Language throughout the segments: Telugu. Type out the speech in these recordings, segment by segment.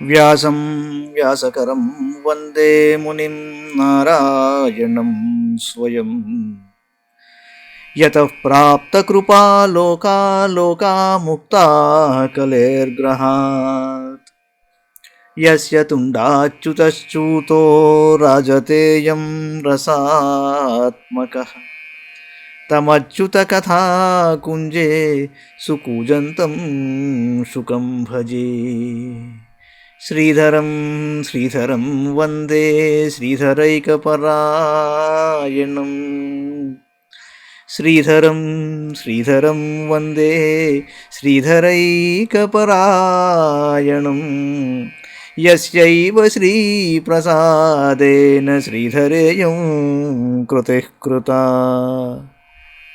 వ్యాసం వ్యాసకరం వందే మునిం నారాయణం స్వయం. యతః ప్రాప్తకృపా లోకా లోకాముక్తా కలేర్గ్రహాత్. యస్య తుండాచ్యుతశ్చ్యుతో రాజతేయం రసాత్మకః. తమచ్యుతకథాకుంజే సుకూజంతం శుకం భజే. శ్రీధరం శ్రీధరం వందే శ్రీధరైకపరాయణం. శ్రీధరం శ్రీధరం వందే శ్రీధరైకపరాయణం. యస్యైవ శ్రీప్రసాదేన శ్రీధరేయం కృతిః కృతా.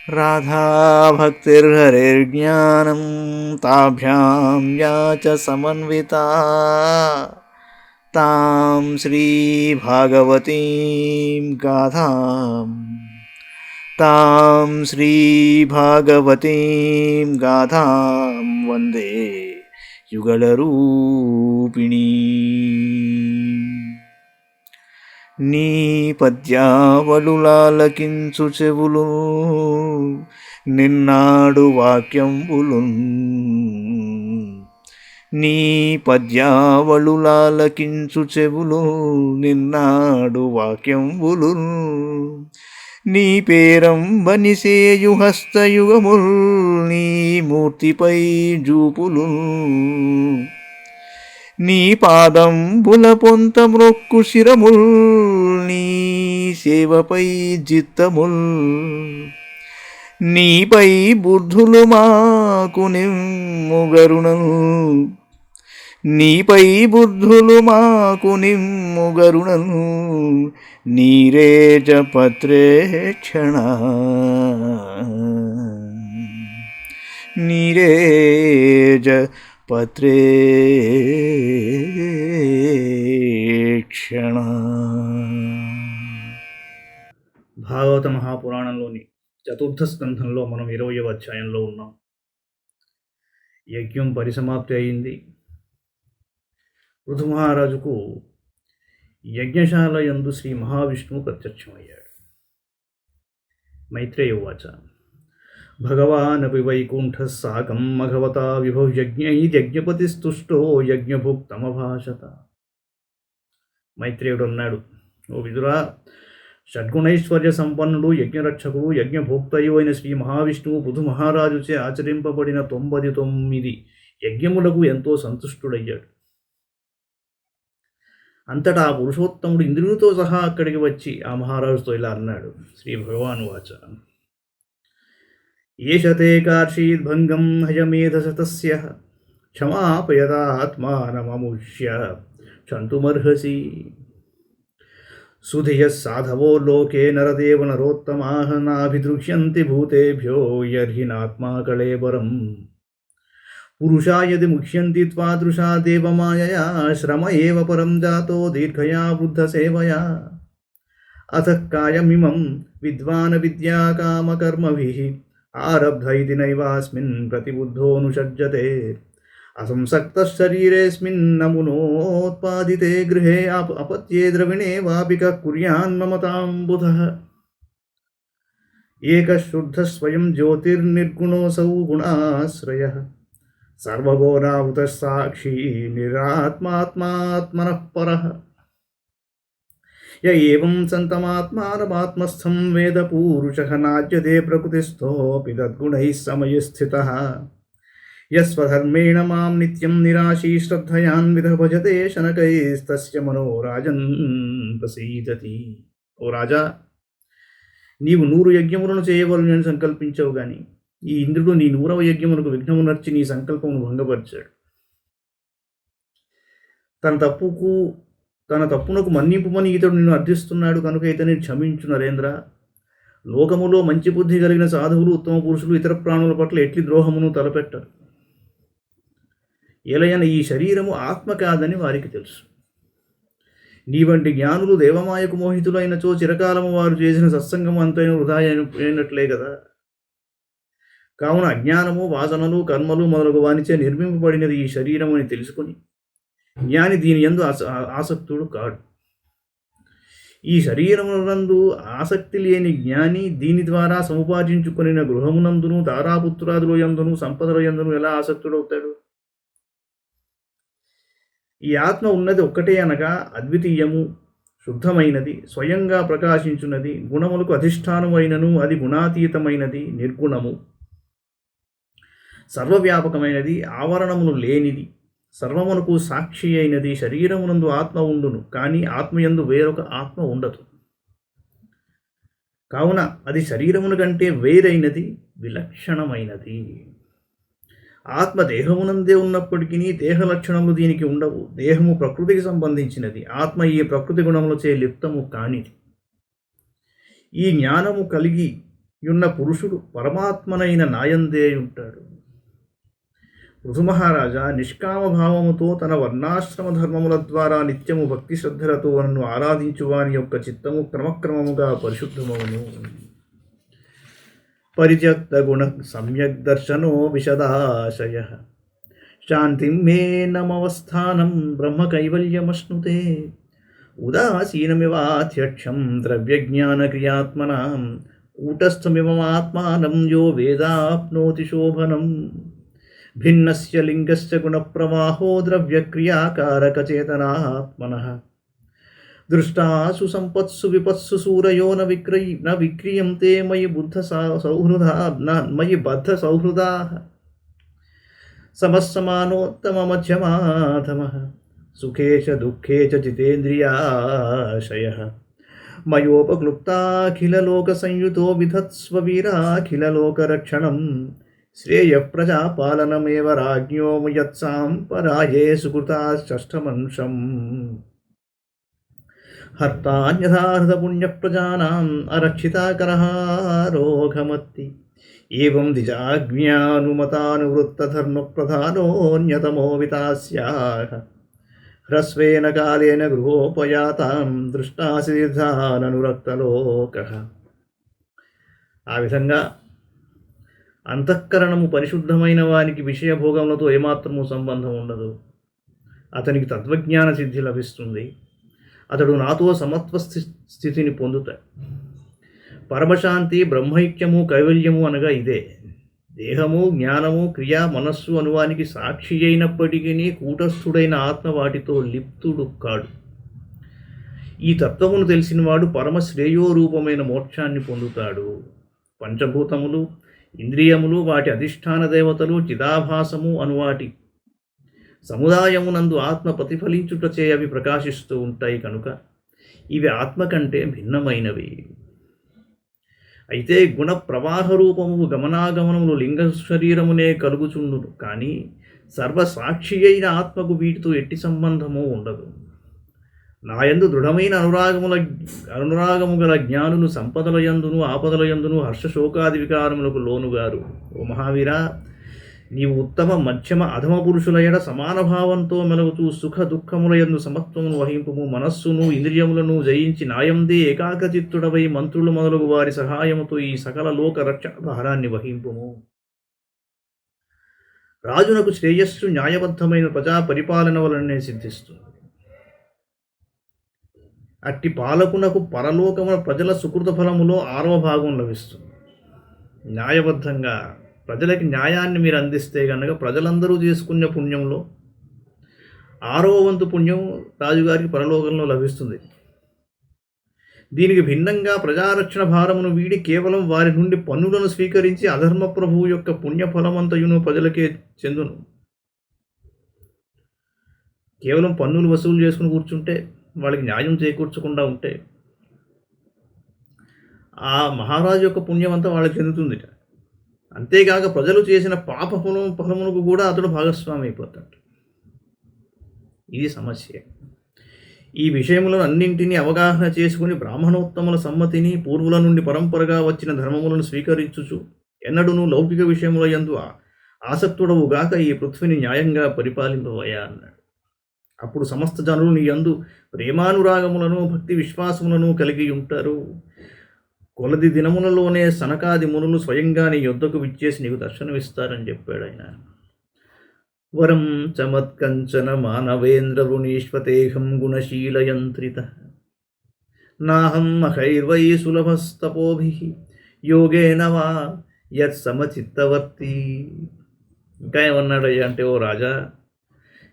రాధాభక్తిర్హరిర్జ్ఞానం తాభ్యాం యా చ సమన్వితా. తాం శ్రీభాగవతీం గాథాం వందే యుగళరూపిణీ. నీ పద్యావళులాలకించు చెవులు నిన్నాడు వాక్యంబులు. నీ పద్యావళులాలకించు చెవులు నిన్నాడు వాక్యంబులు. నీ పేరంబనిసేయు హస్తయుగముల్ నీ మూర్తిపై జూపులు. నీ పాదంబుల పొంత మ్రొక్కు శిరముల్ నీ సేవపై జిత్తముల్. నీపై బుద్ధులు మాకు నిమ్ముగరుణను. నీపై బుద్ధులు మాకు నిమ్ముగరుణను. నీరేజ పత్రేక్షణ నీరేజ పత్రేక్షణ. భాగవత మహాపురాణంలోని చతుర్థ స్కంధంలో మనం 20వ అధ్యాయంలో ఉన్నాం. యజ్ఞం పరిసమాప్తి అయింది. పృథు మహారాజుకు యజ్ఞశాల యందు శ్రీ మహావిష్ణువు ప్రత్యక్షమయ్యాడు. మైత్రేయ ఉవాచ భగవానపి వైకుంఠ సాకం మఘవతా విభో యజ్ఞపతిస్తుష్టో యజ్ఞభుక్తమభాషత. మైత్రేయుడు అన్నాడు, ఓ విదురా, షడ్గుణైశ్వర్య సంపన్నుడు, యజ్ఞరక్షకుడు, యజ్ఞభోక్తయు అయిన శ్రీ మహావిష్ణువు పృథు మహారాజుచే ఆచరింపబడిన 99 యజ్ఞములకు ఎంతో సంతుష్టుడయ్యాడు. అంతటా ఆ పురుషోత్తముడు ఇంద్రునితో సహా అక్కడికి వచ్చి ఆ మహారాజుతో ఇలా అన్నాడు. శ్రీ భగవాను వాచ ఏషతే కార్షీద్భంగం హయమేధశతస్య క్షమాపయదాత్మానమముష్య క్షంతుమర్హసి. సుధియః సాధవో లోకే నరదేవ నరోత్తమాః నాభిదృక్ష్యంతి భూతేభ్యో యర్హినాత్మా కళేబరం. పురుషా యది ముఖ్యంతి త్వాదృశా దేవమాయయా శ్రమ ఏవ పరం జాతో దీర్ఘయా బుద్ధ సేవయా. అతః కాయమిమం విద్వాన్ విద్యా కామకర్మభిః ఆరబ్ధ ఇతి నైవాస్మిన్ ప్రతిబుద్ధోనుషజ్జతే. అసంసక్తః శరీరేऽస్మిన్నమునోత్పాదితే గృహే అపత్యే ద్రవిణే వాపి కః కుర్యాన్మమతాం బుధః. ఏకः శుద్ధः స్వయం జ్యోతిర్నిర్గుణోऽసౌ గుణాశ్రయः సర్వగోరావృతः సాక్షి నిరాత్మాత్మాత్మనః పరః. య ఏవం సంతమాత్మానమాత్మస్థం వేద పూరుషः నాజ్యతే ప్రకృతిస్థోऽపి తద్గుణైః సమయస్థితః. యస్వధర్మేణ మాం నిత్యం నిరాశీ శ్రద్ధయాన్వితః భజతే శనకైస్తస్య మనోరాజన్ ప్రసీదతి. ఓ రాజా, నీవు 100 యజ్ఞములను చేయవలనని సంకల్పించావు గాని ఈ ఇంద్రుడు నీ 100వ యజ్ఞమునకు విఘ్నము నర్చి నీ సంకల్పమును భంగపరిచాడు. తన తప్పునకు మన్నింపుమని ఇతడు నిన్ను అర్థిస్తున్నాడు కనుక ఇతని క్షమించు నరేంద్ర. లోకములో మంచి బుద్ధి కలిగిన సాధువులు, ఉత్తమ పురుషులు ఇతర ప్రాణుల పట్ల ఎట్టి ద్రోహమును తలపెట్టరు. ఎలయన ఈ శరీరము ఆత్మ కాదని వారికి తెలుసు. నీ వంటి జ్ఞానులు దేవమాయకు మోహితులైనచో చిరకాలము వారు చేసిన సత్సంగము అంతైన వృధా అయినట్లే కదా. కావున అజ్ఞానము, వాసనలు, కర్మలు మొదలగు వానిచే నిర్మింపబడినది ఈ శరీరము అని తెలుసుకుని జ్ఞాని దీని యందు ఆసక్తుడు కాడు. ఈ శరీరమునందు ఆసక్తి లేని జ్ఞాని దీని ద్వారా సముపార్జించుకొనిన గృహమునందును తారాపుత్రాదుల యందును సంపదల యందును ఎలా ఆసక్తుడవుతాడు? ఈ ఆత్మ ఉన్నది ఒక్కటే అనగా అద్వితీయము, శుద్ధమైనది, స్వయంగా ప్రకాశించున్నది, గుణములకు అధిష్టానమైనను అది గుణాతీతమైనది, నిర్గుణము, సర్వవ్యాపకమైనది, ఆవరణములు లేనిది, సర్వమునకు సాక్షి అయినది. శరీరమునందు ఆత్మ ఉండును, కానీ ఆత్మయందు వేరొక ఆత్మ ఉండదు. కావున అది శరీరమును కంటే వేరైనది, విలక్షణమైనది. ఆత్మ దేహమునందే ఉన్నప్పటికీ దేహ లక్షణములు దీనికి ఉండవు. దేహము ప్రకృతికి సంబంధించినది, ఆత్మ ఈ ప్రకృతి గుణములచే లిప్తము కానిది. ఈ జ్ఞానము కలిగి ఉన్న పురుషుడు పరమాత్మనైన నాయందే ఉంటాడు. పృథుమహారాజా, నిష్కామ భావముతో తన వర్ణాశ్రమ ధర్మముల ద్వారా నిత్యము భక్తి శ్రద్ధలతో నన్ను ఆరాధించు వాని యొక్క చిత్తము క్రమక్రమముగా పరిశుద్ధమవును. పరిత్యక్త గుణ సమ్యక్ దర్శనో విశదాశయ శాంతిం మే నమవస్థానం బ్రహ్మ కైవల్యమశ్నుతే ఉదాసీనమివాధ్యక్షం ద్రవ్యజ్ఞానక్రియాత్మనాం కూటస్థమిమమాత్మానం యో వేదాప్నోతి శోభనం భిన్నస్య లింగస్య గుణప్రవాహో ద్రవ్యక్రియాకారకచేతనాత్మనః దృష్టాసు సంపత్సు విపత్సు సూరయో న విక్రియంతే మయి బద్ధ సౌహృదాః సమస్సమానోత్తమమధ్యమాధమః సుఖే చ దుఃఖే చ జితేంద్రియాశయః మయోపక్లుప్తాఖిలలోకసంయుతో విధత్స్వ వీరాఖిలలోకరక్షణం శ్రేయః ప్రజాపాలనమేవ రాజ్ఞో యత్సాం పరాయే సుకృతాశ్చష్టమనుషం హర్తాన్యథాహృతపుణ్యప్రజానాం అరక్షితాకరహారోఘమత్తి ఏవం ద్విజాజ్ఞానుమతానువృత్తధర్మప్రధానోऽన్యతమో వితాస్యాః హ్రస్వేన కాలేన గృహోపయాతాం దృష్టాసి తీర్థాననురక్తలోకః. ఆ విధంగా అంతఃకరణము పరిశుద్ధమైన వానికి విషయభోగములతో ఏమాత్రము సంబంధం ఉండదు. అతనికి తత్వజ్ఞాన సిద్ధి లభిస్తుంది. అతడు నాతో సమత్వ స్థితిని పొందుతాడు. పరమశాంతి, బ్రహ్మైక్యము, కైవల్యము అనగా ఇదే. దేహము, జ్ఞానము, క్రియ, మనస్సు అనువానికి సాక్షి అయినప్పటికీ కూటస్థుడైన ఆత్మ వాటితో లిప్తుడు కాడు. ఈ తత్వమును తెలిసినవాడు పరమ శ్రేయోరూపమైన మోక్షాన్ని పొందుతాడు. పంచభూతములు, ఇంద్రియములు, వాటి అధిష్టాన దేవతలు, చిదాభాసము అనువాటి సముదాయమునందు ఆత్మ ప్రతిఫలించుటచే అవి ప్రకాశిస్తూ ఉంటాయి కనుక ఇవి ఆత్మ కంటే భిన్నమైనవి. అయితే గుణ ప్రవాహ రూపము గమనాగమనములు లింగ శరీరమునే కలుగుచుండును, కానీ సర్వసాక్షి అయిన ఆత్మకు వీటితో ఎట్టి సంబంధము ఉండదు. నాయందు దృఢమైన అనురాగము గల జ్ఞానులు సంపదల యందును ఆపదల యందును హర్షశోకాది వికారములకు లోనుగారు. ఓ మహావీరా, నీవు ఉత్తమ మధ్యమ అధమ పురుషుల ఎడ సమాన భావంతో మెలుగుతూ సుఖ దుఃఖముల యందు సమత్వమును వహింపుము. మనస్సును ఇంద్రియములను జయించి నాయందే ఏకాగ్రచిత్తుడవై మంత్రులు మొదలగు వారి సహాయముతో ఈ సకల లోక రక్షణ భారాన్ని వహింపుము. రాజునకు శ్రేయస్సు న్యాయబద్ధమైన ప్రజా పరిపాలన వలనే సిద్ధిస్తుంది. అట్టి పాలకునకు పరలోకమున ప్రజల సుకృత ఫలములో 6వ భాగం లభిస్తుంది. న్యాయబద్ధంగా ప్రజలకి న్యాయాన్ని మీరు అందిస్తే కనుక ప్రజలందరూ చేసుకునే పుణ్యంలో 6వ వంతు పుణ్యం రాజుగారికి పరలోకంలో లభిస్తుంది. దీనికి భిన్నంగా ప్రజారక్షణ భారమును వీడి కేవలం వారి నుండి పన్నులను స్వీకరించి అధర్మ ప్రభువు యొక్క పుణ్యఫలమంతయును ప్రజలకే చెందును. కేవలం పన్నులు వసూలు చేసుకుని కూర్చుంటే, వాళ్ళకి న్యాయం చేకూర్చకుండా ఉంటే ఆ మహారాజు యొక్క పుణ్యం అంతా వాళ్ళకి చెందుతుంది. అంతేకాక ప్రజలు చేసిన పాప ఫలమునకు కూడా అతడు భాగస్వామి అయిపోతాడు. ఇది సమస్య. ఈ విషయములను అన్నింటినీ అవగాహన చేసుకుని బ్రాహ్మణోత్తముల సమ్మతిని, పూర్వుల నుండి పరంపరగా వచ్చిన ధర్మములను స్వీకరించుచు ఎన్నడూను లౌకిక విషయముల యందు ఆసక్తుడవుగాక ఈ పృథ్వీని న్యాయంగా పరిపాలింపవయ్యా అన్నాడు. అప్పుడు సమస్త జనులు నీ యందు ప్రేమానురాగములను, భక్తి విశ్వాసములను కలిగి ఉంటారు. కొలది దినములలోనే సనకాది మునులు స్వయంగా నీ యొద్దకు విచ్చేసి నీకు దర్శనమిస్తారని చెప్పాడు ఆయన. వరం చమత్కంచన మానవేంద్ర వృణీష్వతేహం గుణశీలయంత్రిత నాహం మహైర్వై సులభస్తపోభిః యోగేన వా యత్సమచిత్తవర్తి. ఇంకా ఏమన్నాడయ్యా అంటే, ఓ రాజా,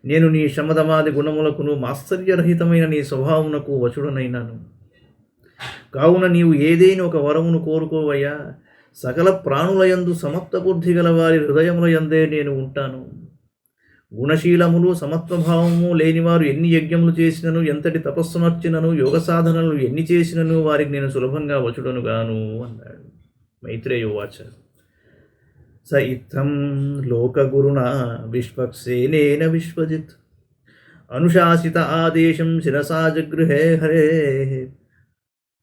నేను నీ శమదమాది గుణములకును మాత్సర్యరహితమైన నీ స్వభావమునకు వశుడనైనాను. కావున నీవు ఏదైనా ఒక వరమును కోరుకోవయ్యా. సకల ప్రాణులయందు సమత్వ బుద్ధి గల వారి హృదయములయందే నేను ఉంటాను. గుణశీలములు సమత్వభావము లేనివారు ఎన్ని యజ్ఞములు చేసినను, ఎంతటి తపస్సునర్చినను, యోగ సాధనలు ఎన్ని చేసినను వారికి నేను సులభంగా వచుడనుగాను అన్నాడు. మైత్రేయోవాచ. స ఇత్థం లోకగురుణా విశ్వక్సేనేన విశ్వజిత్ అనుశాసిత ఆదేశం శిరసా జగృహే హరేః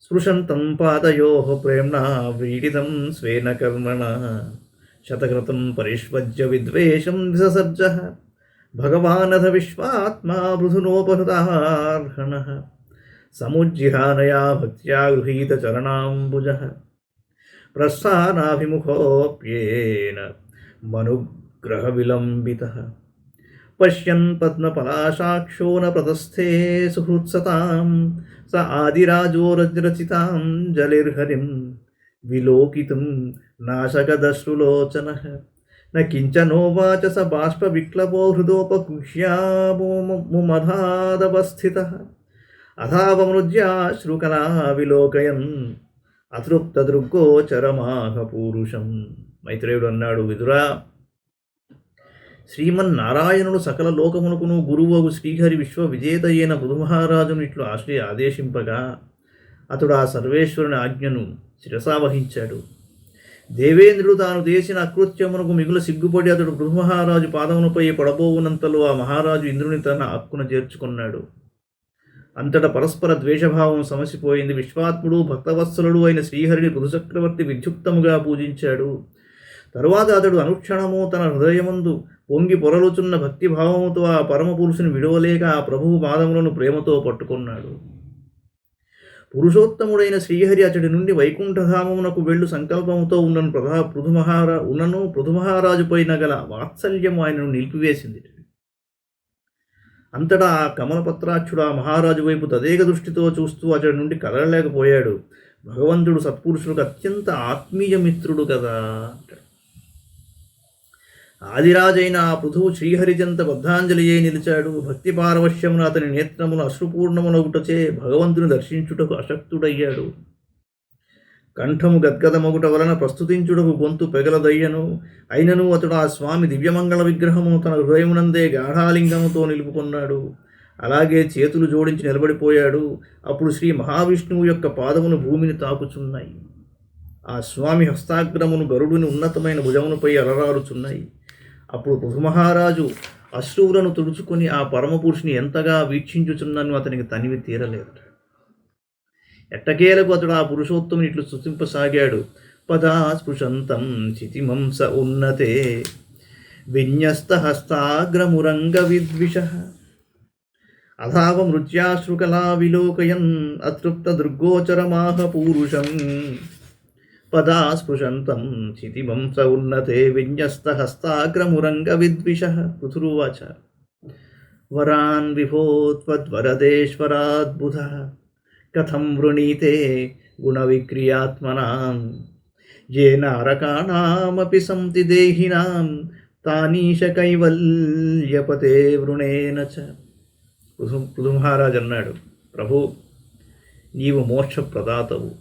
స్పృశంతం పాదయోః ప్రేమ్ణా వ్రీడితం స్వేన కర్మణా శతకృతం పరిష్వజ్య విద్వేషం విససర్జః భగవానథ విశ్వాత్మా మృధునోపహృతార్హణః సముజ్జిహానయా భక్త్యా గృహీత చరణాంబుజః ప్రస్థానాభిముఖోऽప్యేన మనుగ్రహ విలంబితః పశ్యన్ పద్మపలాశాక్షో న ప్రదస్థే సుహృత్సతాం స ఆదిరాజో రచితాం జలిర్హరిం విలోకితుం నాశకదశ్రులోచనః న కించనోవాచ స బాష్పవిక్లవో హృదోపకుష్యాముమధాదవస్థితః అథావమృజ్యాశ్రుకలా విలోకయన్ అతృప్తదృగ్గోచరమాహ పూరుషం. మైత్రేయుడు అన్నాడు, విదురా, శ్రీమన్నారాయణుడు సకల లోకమునకును గురువగు శ్రీహరి విశ్వ విజేత అయిన మృదుమహారాజును ఇట్లు ఆదేశింపగా అతడు ఆ సర్వేశ్వరుని ఆజ్ఞను శిరసావహించాడు. దేవేంద్రుడు తాను చేసిన అకృత్యమునకు మిగుల సిగ్గుపడి అతడు మృదుమహారాజు పాదములపై పడబోవునంతలో ఆ మహారాజు ఇంద్రుని తన హక్కున చేర్చుకున్నాడు. అంతటా పరస్పర ద్వేషభావం సమసిపోయింది. విశ్వాత్ముడు భక్తవత్సలుడు అయిన శ్రీహరిని మృదుచక్రవర్తి విద్యుక్తముగా పూజించాడు. తరువాత అతడు అనుక్షణము తన హృదయమందు పొంగి పొరలుచున్న భక్తిభావముతో ఆ పరమపురుషుని విడవలేక ఆ ప్రభువు పాదములను ప్రేమతో పట్టుకున్నాడు. పురుషోత్తముడైన శ్రీహరి అతడి నుండి వైకుంఠధామమునకు వెళ్ళు సంకల్పముతో ఉన్నను పృథుమహారాజుపైన గల వాత్సల్యము ఆయనను నిలిపివేసింది. అంతటా ఆ కమలపత్రాక్షుడు ఆ మహారాజు వైపు తదేక దృష్టితో చూస్తూ అతడి నుండి కదలలేకపోయాడు. భగవంతుడు సత్పురుషులకు అత్యంత ఆత్మీయ మిత్రుడు కదా అంటాడు. ఆదిరాజైన ఆ పృథువు శ్రీహరిజంత బద్ధాంజలియే నిలిచాడు. భక్తి పారవశ్యమున అతని నేత్రమును అశ్రుపూర్ణమునగుటచే భగవంతుని దర్శించుటకు అశక్తుడయ్యాడు. కంఠము గద్గదమగుట వలన ప్రస్తుతించుటకు గొంతు పెగలదయ్యను. అయినను అతడు ఆ స్వామి దివ్యమంగళ విగ్రహమును తన హృదయమునందే గాఢాలింగముతో నిలుపుకున్నాడు. అలాగే చేతులు జోడించి నిలబడిపోయాడు. అప్పుడు శ్రీ మహావిష్ణువు యొక్క పాదమును భూమిని తాకుచున్నాయి. ఆ స్వామి హస్తాగ్రమును గరుడుని ఉన్నతమైన భుజములపై అలరారుచున్నాయి. అప్పుడు పృథుమహారాజు అశ్రువులను తుడుచుకొని ఆ పరమపురుషుని ఎంతగా వీక్షించుచున్నను అతనికి తనివి తీరలేదు. ఎట్టకేలకు అతడు ఆ పురుషోత్తముని ఇట్లు స్తుతింపసాగాడు. పదా స్పృశంతం చితిమంస ఉన్నతే విన్యస్తహస్తాగ్రమురంగ విద్విషః అథావ మృత్యాశ్రుకలా విలోకయన్ అతృప్త దృగ్గోచరమాహ పూరుషం. పదా స్పృశంతం చితిమంస ఉన్నతే విన్యస్తహస్తాగ్రమురంగ విద్విషః. పృథురువాచ. వరాన్ విభో త్వద్వరదేశ్వరాద్బుధః కథం వృణీతే గుణవిక్రియాత్మనాం येन అరకాణామపి సంతి దేహినాం తానీశ కైవల్యపతే వృణేన చ. పృథుమహారాజు అన్నాడు, ప్రభు, నీవు మోక్ష ప్రదాతవు.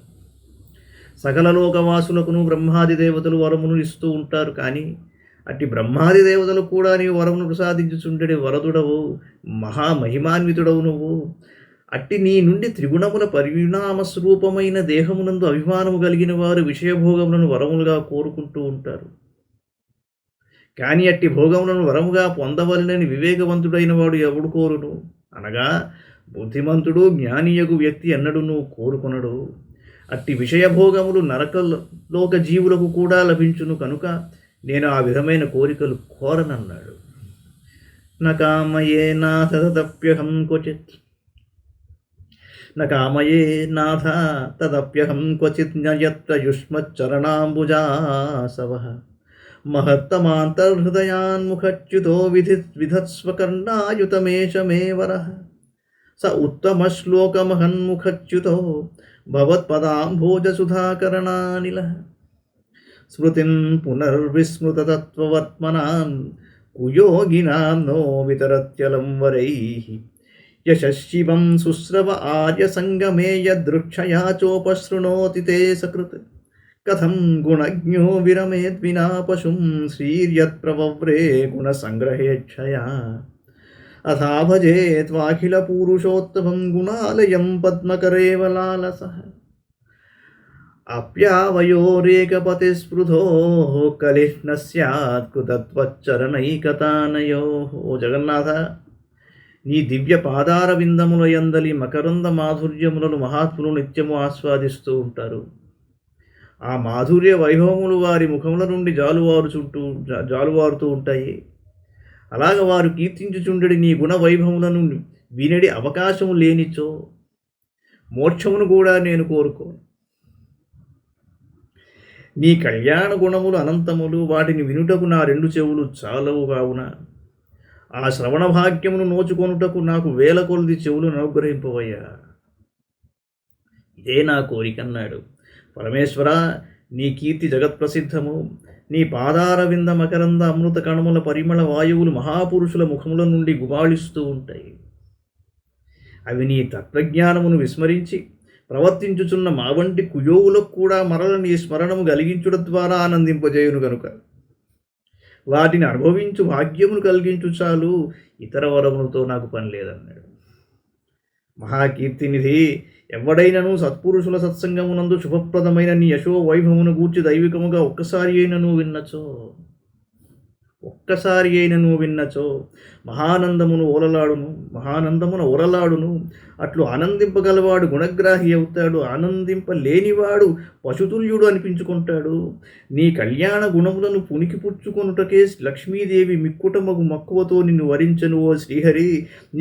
సకల లోకవాసులకును బ్రహ్మాది దేవతలు వరమును ఇస్తూ ఉంటారు. కానీ అట్టి బ్రహ్మాది దేవతలు కూడా నీవు వరమును ప్రసాదించుచుండెడి వరదుడవు, మహామహిమాన్వితుడవు నువ్వు. అట్టి నీ నుండి త్రిగుణముల పరిణామస్వరూపమైన దేహమునందు అభిమానము కలిగిన వారు విషయభోగములను వరములుగా కోరుకుంటూ ఉంటారు. కానీ అట్టి భోగములను వరముగా పొందవలనని వివేకవంతుడైన వాడు ఎవడు కోరును? అనగా బుద్ధిమంతుడు జ్ఞానియగు వ్యక్తి ఎన్నడూ కోరుకొనడు. అట్టి విషయభోగములు నరకలోక జీవులకు కూడా లభించును కనుక నేను ఆ విధమైన కోరికలు కోరనన్నాడు. నకామయే నాథ తదప్యహం క్వచిత్ నకామయే నాథ తదప్యహం క్వచిత్ యత్ర యుష్మచ్చరణాంబుజాసవః మహత్తమాంతర్హృదయాన్ముఖచ్యుతో విధత్స్వకర్ణాయుతమేష మే వరః స ఉత్తమశ్లోకమహన్ముఖచ్యుతో భవత్పదాంభోజసుధాకరణానిలః స్మృతిం పునర్విస్మృతతత్వవర్త్మనాం కుయోగినాం నో వితరత్యలం వరైః యశశివం శుశ్రవ ఆర్యసంగమే యదృక్షయా చోపశృణోతి తే సకృత్ కథం గుణజ్ఞో విరమేద్వినా పశుం శ్రీర్యత్ప్రవవ్రే గుణసంగ్రహేచ్ఛయా అథా భజేత్వాఖిలపురుషోత్తమం గుణాలయం పద్మకరేవ లాలసః అప్యావయోరేకపతిస్పృధో కలిః న స్యాత్ కృతత్వచ్చరణైకతానయోః. ఓ జగన్నాథ, నీ దివ్య పాదార విందముల యందలి మకరంద మాధుర్యములను మహాత్ములు నిత్యము ఆస్వాదిస్తూ ఉంటారు. ఆ మాధుర్య వైభవములు వారి ముఖముల నుండి జాలువారుతూ ఉంటాయి. అలాగ వారు కీర్తించుచుండెడి నీ గుణ వైభవములను వినడి అవకాశము లేనిచో మోక్షమును కూడా నేను కోరుకోను. నీ కళ్యాణ గుణములు అనంతములు, వాటిని వినుటకు నా రెండు చెవులు చాలవు కావున ఆ శ్రవణ భాగ్యమును నోచుకొనుటకు నాకు వేల కొలది చెవులను అనుగ్రహింపవయ్యా. ఇదే నా కోరికన్నాడు. పరమేశ్వర, నీ కీర్తి జగత్ప్రసిద్ధము. నీ పాదార వింద మకరంద అమృత కణముల పరిమళ వాయువులు మహాపురుషుల ముఖముల నుండి గుబాళిస్తూ ఉంటాయి. అవి నీ తత్వజ్ఞానమును విస్మరించి ప్రవర్తించుచున్న మా వంటి కుయోగులకు కూడా మరల నీ స్మరణము కలిగించుట ద్వారా ఆనందింపజేయును కనుక వాటిని అనుభవించు భాగ్యమును కలిగించు చాలు, ఇతర వరములతో నాకు పని లేదన్నాడు. మహాకీర్తినిధి, ఎవడైనను సత్పురుషుల సత్సంగమునందు శుభప్రదమైన నీ యశో వైభవమును గూర్చి దైవికముగా ఒక్కసారి అయినను విన్నచో మహానందమున ఓరలాడును. అట్లు ఆనందింపగలవాడు గుణగ్రాహి అవుతాడు. ఆనందింపలేనివాడు పశుతుల్యుడు అనిపించుకుంటాడు. నీ కళ్యాణ గుణములను పునికి పుచ్చుకొనుటకే లక్ష్మీదేవి మిక్కుటమగు మక్కువతో నిన్ను వరించను. ఓ శ్రీహరి,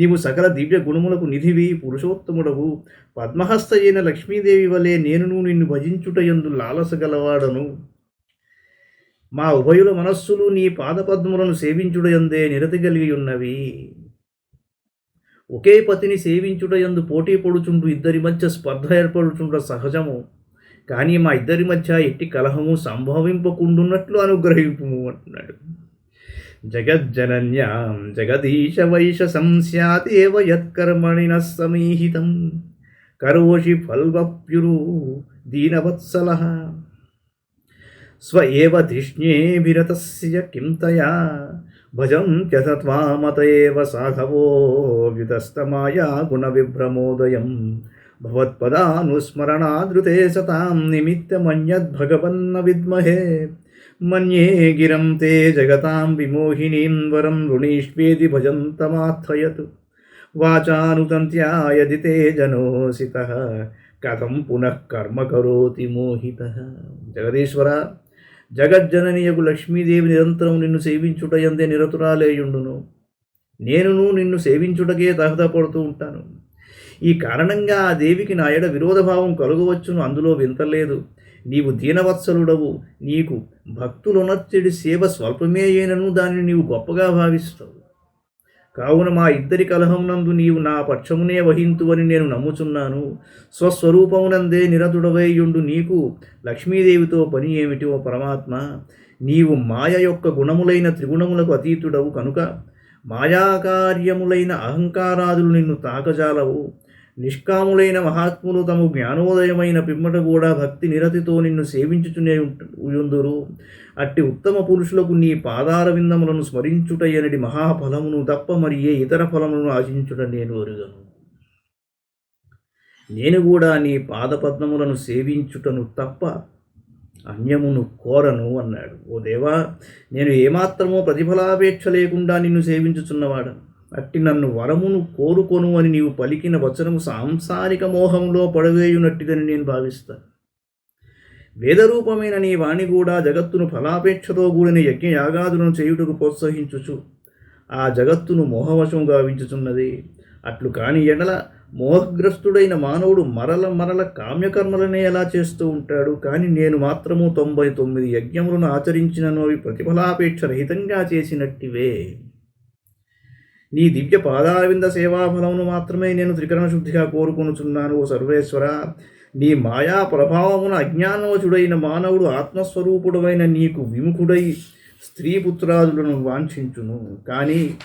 నీవు సకల దివ్య గుణములకు నిధివి, పురుషోత్తముడవు. పద్మహస్త అయిన లక్ష్మీదేవి వలె నేనును నిన్ను భజించుటయందు లాలసగలవాడను. మా ఉభయుల మనస్సులు నీ పాదపద్మములను సేవించుటయందే నిరతి కలిగి ఉన్నవి. ఒకే పతిని సేవించుటయందు పోటీ పడుచుంటూ ఇద్దరి మధ్య స్పర్ధ ఏర్పడుచుంట సహజము. కానీ మా ఇద్దరి మధ్య ఎట్టి కలహము సంభవింపకుండున్నట్లు అనుగ్రహింపుము అంటున్నాడు. జగజ్జనన్యాం జగదీశ వైష సంస్యాతేవ యత్కర్మణిన సమీహితం కరోషి ఫల్వప్యురు దీనవత్సలః స్వ ఏవ ధిష్ణ్యేభిరతస్య కిం తయా భజంత్యథ త్వామత ఏవ సాధవో వ్యుతస్తమాయా గుణవిభ్రమోదయం భవత్పదానుస్మరణాదృతే సతాం నిమిత్తమన్యద్భగవన్న విద్మహే మన్యే గిరం తే జగతాం విమోహినీం వరం రుణీష్వేది భజంతమాశ్రయతు వాచానుతంత్యా యది తే జనోసితః కథం పునః కర్మ కరోతి మోహితః. జగదీశ్వర, జగజ్జననియకు లక్ష్మీదేవి నిరంతరం నిన్ను సేవించుటయందే నిరతురాలేయుండును. నేనును నిన్ను సేవించుటకే తహతపడుతూ ఉంటాను. ఈ కారణంగా ఆ దేవికి నా ఎడ విరోధభావం కలుగవచ్చును. అందులో వింతలేదు. నీవు దీనవత్సలుడవు. నీకు భక్తులునర్చెడి సేవ స్వల్పమే అయినను దానిని నీవు గొప్పగా భావిస్తావు. కావున మా ఇద్దరి కలహమునందు నీవు నా పక్షమునే వహింతువని నేను నమ్ముచున్నాను. స్వస్వరూపమునందే నిరతుడవైయుండు నీకు లక్ష్మీదేవితో పని ఏమిటి? ఓ పరమాత్మ, నీవు మాయ యొక్క గుణములైన త్రిగుణములకు అతీతుడవు కనుక మాయాకార్యములైన అహంకారాదులు నిన్ను తాకజాలవు. నిష్కాములైన మహాత్ములు తమ జ్ఞానోదయమైన పిమ్మట కూడా భక్తి నిరతితో నిన్ను సేవించుచునే ఉందురు. అట్టి ఉత్తమ పురుషులకు నీ పాదార విందములను స్మరించుటయనడి మహాఫలమును తప్ప మరి ఏ ఇతర ఫలములను ఆశించుట నేను ఎరుగను. నేను కూడా నీ పాదపద్మములను సేవించుటను తప్ప అన్యమును కోరను అన్నాడు. ఓ దేవా, నేను ఏమాత్రమో ప్రతిఫలాపేక్ష లేకుండా నిన్ను సేవించుచున్నవాడను. అట్టి నన్ను వరమును కోరుకొను అని నీవు పలికిన వచనము సాంసారిక మోహంలో పడవేయునట్టిదని నేను భావిస్తాను. వేదరూపమైన నీ వాణి కూడా జగత్తును ఫలాపేక్షతో కూడిన యజ్ఞయాగాదులను చేయుటకు ప్రోత్సహించుచు ఆ జగత్తును మోహవశం గావించుచున్నది. అట్లు కాని ఎడల మోహగ్రస్తుడైన మానవుడు మరల మరల కామ్యకర్మలనే ఎలా చేస్తూ ఉంటాడు? కానీ నేను మాత్రము 99 యజ్ఞములను ఆచరించినను అవి ప్రతిఫలాపేక్ష రహితంగా చేసినట్టివే. నీ దివ్య పాదారవింద సేవాఫలమును మాత్రమే నేను త్రికరణ శుద్ధిగా కోరుకొనుచున్నాను. ఓ సర్వేశ్వర, నీ మాయా ప్రభావమున అజ్ఞానవశుడైన మానవుడు ఆత్మస్వరూపుడమైన నీకు విముఖుడై స్త్రీ పుత్రాదులను వాంఛించును. కానీ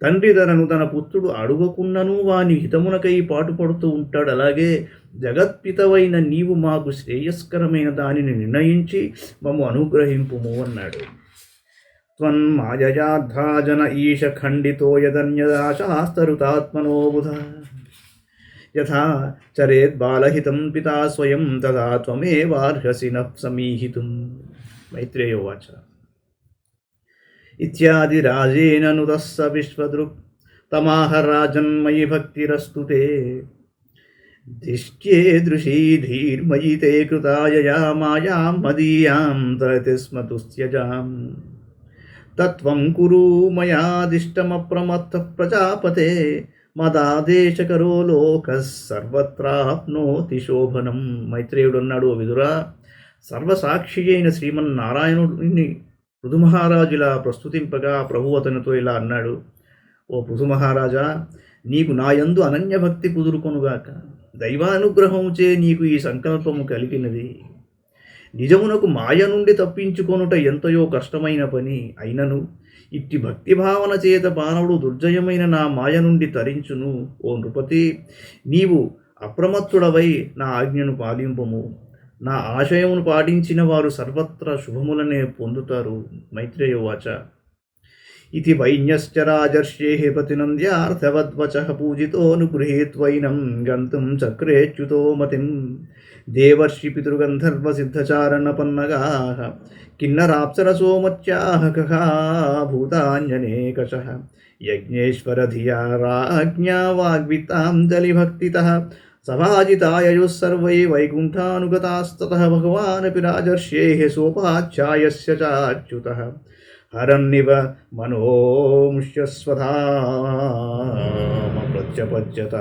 తండ్రి తన పుత్రుడు అడుగకున్నను వాని హితమునకై పాటుపడుతూ ఉంటాడు. అలాగే జగత్పితవైన నీవు మాకు శ్రేయస్కరమైన దానిని నిర్ణయించి మమ్ము అనుగ్రహింపుము అన్నాడు. త్వన్మాయయాధ్రాజన ఈశ ఖండితో యదన్యదాశాస్తరుతాత్మనో బుధ యథా చరేద్బాలహితం పితా స్వయం తదా త్వమేవార్హసి నః సమీహితుం. మైత్రేయోవాచ. ఇత్యాది రాజేన నుతస్స విశ్వదృక్ తమాహ రాజన్మయి భక్తిరస్తు తే దిష్ట్యే దృశీ ధీర్మయి తే కృతాయయా మాయాం మదీయాం తరతి స్మ తుస్త్యజాం తత్వం కురు మయాదిష్టమప్రమత్తః ప్రజాపతే మదాదేశకరో లోకః సర్వత్రాప్నోతి శోభనం. మైత్రేయుడు అన్నాడు, ఓ విదురా, సర్వసాక్షి అయిన శ్రీమన్నారాయణుడిని పృథుమహారాజులా ప్రస్తుతింపగా ప్రభు అతనితో ఇలా అన్నాడు, ఓ పృథుమహారాజా, నీకు నాయందు అనన్యభక్తి కుదురుకొనుగాక. దైవానుగ్రహముచే నీకు ఈ సంకల్పము కలిగినది. నిజమునకు మాయ నుండి తప్పించుకొనుట ఎంతయో కష్టమైన పని అయినను ఇట్టి భక్తిభావన చేత మానవుడు దుర్జయమైన నా మాయ నుండి తరించును. ఓ నృపతి, నీవు అప్రమత్తుడవై నా ఆజ్ఞను పాలింపము. నా ఆశయమును పాటించిన వారు సర్వత్రా శుభములనే పొందుతారు. మైత్రేయోవాచ. ఇది వైన్యశ్చ రాజర్షేః ప్రతినంద్యార్థవద్వచః పూజితోనుగృహీత్వైనం గంతుం చక్రేచ్యుతో మతిం దేవర్షి పితృగంధర్వసిద్ధచారణపన్నగాః కిన్నరాప్సరసోమత్యాః కఖా భూతాన్యనేకశః యజ్ఞేశ్వరధియా రాజ్ఞా వాగ్వితాంజలిభక్తితః సభాజితాయయుः సర్వై వైకుంఠానుగతాస్తతః భగవానపి రాజర్షేః సోపాధ్యాయస్య చాచ్యుతః హరన్నివ మనోముష్యస్వధామ ప్రత్యపద్యత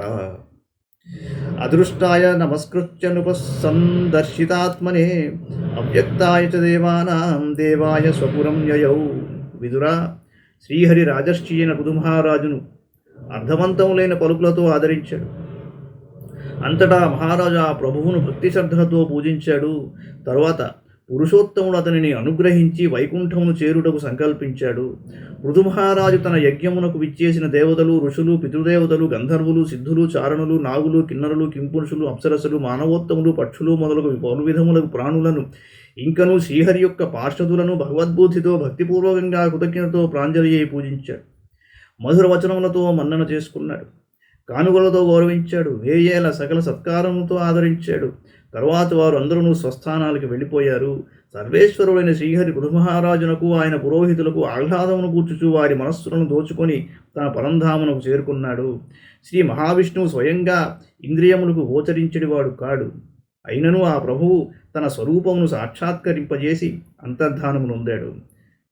అదృష్టాయ నమస్కృత్య నుపసందర్శితాత్మనే అవ్యక్తాయ చ దేవానాం దేవాయ స్వపురం యయౌ. విదురా, శ్రీహరి రాజర్షి అయిన పృథుమహారాజును అర్థవంతములైన పలుకులతో ఆదరించాడు. అంతటా మహారాజు ఆ ప్రభువును భక్తి శ్రద్ధలతో పూజించాడు. తరువాత పురుషోత్తముడు అతనిని అనుగ్రహించి వైకుంఠమును చేరుటకు సంకల్పించాడు. పృథుమహారాజు తన యజ్ఞమునకు విచ్చేసిన దేవతలు, ఋషులు, పితృదేవతలు, గంధర్వులు, సిద్ధులు, చారణులు, నాగులు, కిన్నరులు, కింపురుషులు, అప్సరసులు, మానవోత్తములు, పక్షులు మొదలగు పలు విధములకు ప్రాణులను ఇంకను శ్రీహరి యొక్క పార్షదులను భగవద్బుద్ధితో భక్తిపూర్వకంగా కృతజ్ఞతతో ప్రాంజలి అయి పూజించాడు. మధుర వచనములతో మన్నన చేసుకున్నాడు. కానుకలతో గౌరవించాడు. వేయేల సకల సత్కారములతో ఆదరించాడు. తరువాత వారు అందరూ స్వస్థానాలకు వెళ్ళిపోయారు. సర్వేశ్వరుడైన శ్రీహరి పృథుమహారాజునకు ఆయన పురోహితులకు ఆహ్లాదమును కూర్చుచూ వారి మనస్సులను దోచుకొని తన పరంధామునకు చేరుకున్నాడు. శ్రీ మహావిష్ణువు స్వయంగా ఇంద్రియములకు గోచరించడివాడు కాడు. అయినను ఆ ప్రభువు తన స్వరూపమును సాక్షాత్కరింపజేసి అంతర్ధానము నొందాడు.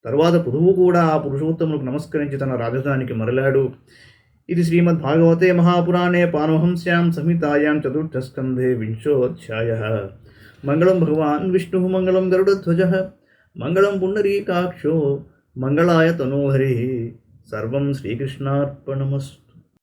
తరువాత పృథువు కూడా ఆ పురుషోత్తములకు నమస్కరించి తన రాజధానికి మరలాడు. ఇది శ్రీమద్భాగవతే మహాపురాణే పారమహంస్యాం సంహితాయాం చతుర్థస్కంధే వింశోధ్యాయః. మంగళం భగవాన్ విష్ణుః మంగళం గరుడధ్వజః మంగళం పుండరీకాక్షో మంగళాయ తనోహరిః. సర్వం శ్రీకృష్ణార్పణమస్తు.